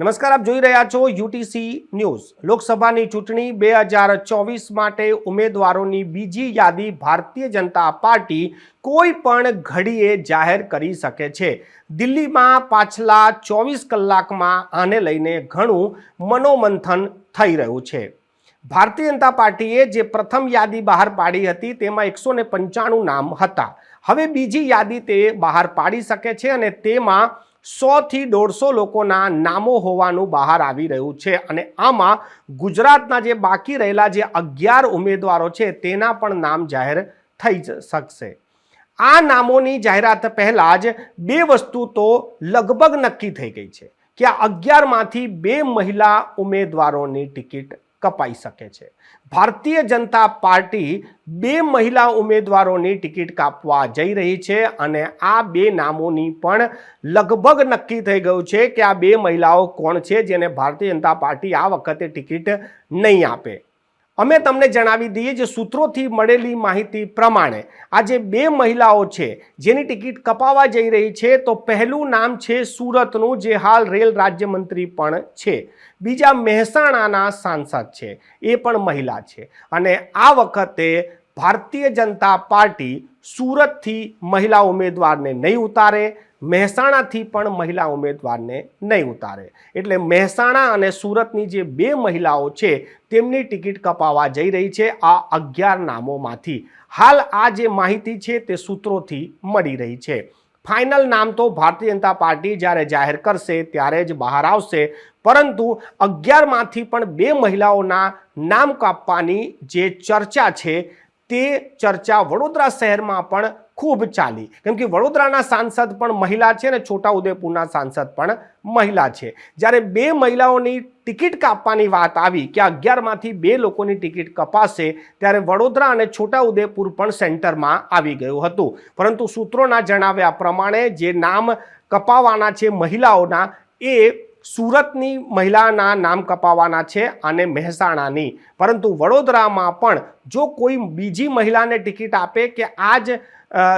નમસ્કાર, આપ જોઈ રહ્યા છો યુટીસી ન્યૂઝ। લોકસભાની ચૂંટણી 2024 માટે ઉમેદવારોની બીજી યાદી ભારતીય જનતા પાર્ટી કોઈ પણ ઘડીએ જાહેર કરી શકે છે। દિલ્હીમાં પાછલા 24 કલાકમાં આને લઈને ઘણું મનોમંથન થઈ રહ્યું છે। ભારતીય જનતા પાર્ટીએ જે પ્રથમ યાદી બહાર પાડી હતી તેમાં 195 નામ હતા। હવે બીજી યાદી તે બહાર પાડી શકે છે અને તેમાં 100 થી 150 લોકોના નામો હોવાનું બહાર આવી રહ્યું છે અને આમાં ગુજરાતના જે બાકી રહેલા જે 11 ઉમેદવારો છે તેના પણ નામ જાહેર થઈ શકશે। આ નામોની જાહેરાત પહેલા જ બે વસ્તુ તો લગભગ નક્કી થઈ ગઈ છે કે આ 11 માંથી 2 મહિલા ઉમેદવારોની ટિકિટ કપાઈ શકે છે। ભારતીય જનતા પાર્ટી 2 મહિલા ઉમેદવારોની ટિકિટ કાપવા જઈ રહી છે અને આ 2 નામોની પણ લગભગ નક્કી થઈ ગયું છે કે આ 2 મહિલાઓ કોણ છે જેને ભારતીય જનતા પાર્ટી આ વખતે ટિકિટ નહીં આપે। અમે તમને જણાવી દઈએ જે સૂત્રોથી મળેલી માહિતી પ્રમાણે આ જે 2 મહિલાઓ છે જેની ટિકિટ કપાવા જઈ રહી છે તો પહેલું નામ છે સુરતનું, જે હાલ રેલ રાજ્યમંત્રી પણ છે। બીજા મહેસાણાના સાંસદ છે, એ પણ મહિલા છે અને આ વખતે ભારતીય જનતા પાર્ટી સુરતથી મહિલા ઉમેદવારને નહીં ઉતારે, મહેસાણાથી પણ મહિલા ઉમેદવારને નહીં ઉતારે। એટલે મહેસાણા અને સુરતની જે 2 મહિલાઓ છે તેમની ટિકિટ કપાવા જઈ રહી છે આ 11 નામોમાંથી। હાલ આ જે માહિતી છે તે સૂત્રોથી મળી રહી છે। ફાઇનલ નામ તો ભારતીય જનતા પાર્ટી જ્યારે જાહેર કરશે ત્યારે જ બહાર આવશે, પરંતુ 11 માંથી પણ 2 મહિલાઓના નામ કાપવાની જે ચર્ચા છે તે ચર્ચા વડોદરા શહેરમાં પણ ખૂબ ચાલી, કેમ કે વડોદરાના સાંસદ પણ મહિલા છે અને છોટાઉદેપુરના સાંસદ પણ મહિલા છે। જ્યારે 2 મહિલાઓની ટિકિટ કાપવાની વાત આવી કે 11 માંથી 2 લોકોની ટિકિટ કપાશે ત્યારે વડોદરા અને છોટાઉદેપુર પણ સેન્ટરમાં આવી ગયું હતું, પરંતુ સૂત્રોના જણાવ્યા પ્રમાણે જે નામ કપાવાના છે મહિલાઓના એ સુરતની મહિલાના નામ કપાવાના છે અને મહેસાણાની, પરંતુ વડોદરામાં પણ જો કોઈ બીજી મહિલાને ટિકિટ આપે કે આ જ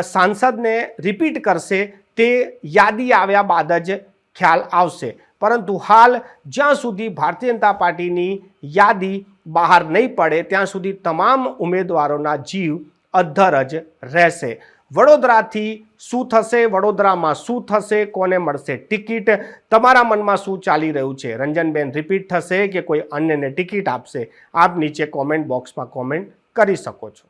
સાંસદને રિપીટ કરશે તે યાદી આવ્યા બાદ જ ખ્યાલ આવશે। પરંતુ હાલ જ્યાં સુધી ભારતીય જનતા પાર્ટીની યાદી બહાર નહીં પડે ત્યાં સુધી તમામ ઉમેદવારોના જીવ અદ્ધર જ રહેશે। વડોદરાથી શું થશે, વડોદરામાં શું થશે, કોને મળશે ટિકિટ, તમારા મનમાં શું ચાલી રહ્યું છે? રંજનબેન રિપીટ થશે કે કોઈ અન્યને ટિકિટ આપશે? આપ નીચે કોમેન્ટ બોક્સમાં કોમેન્ટ કરી શકો છો।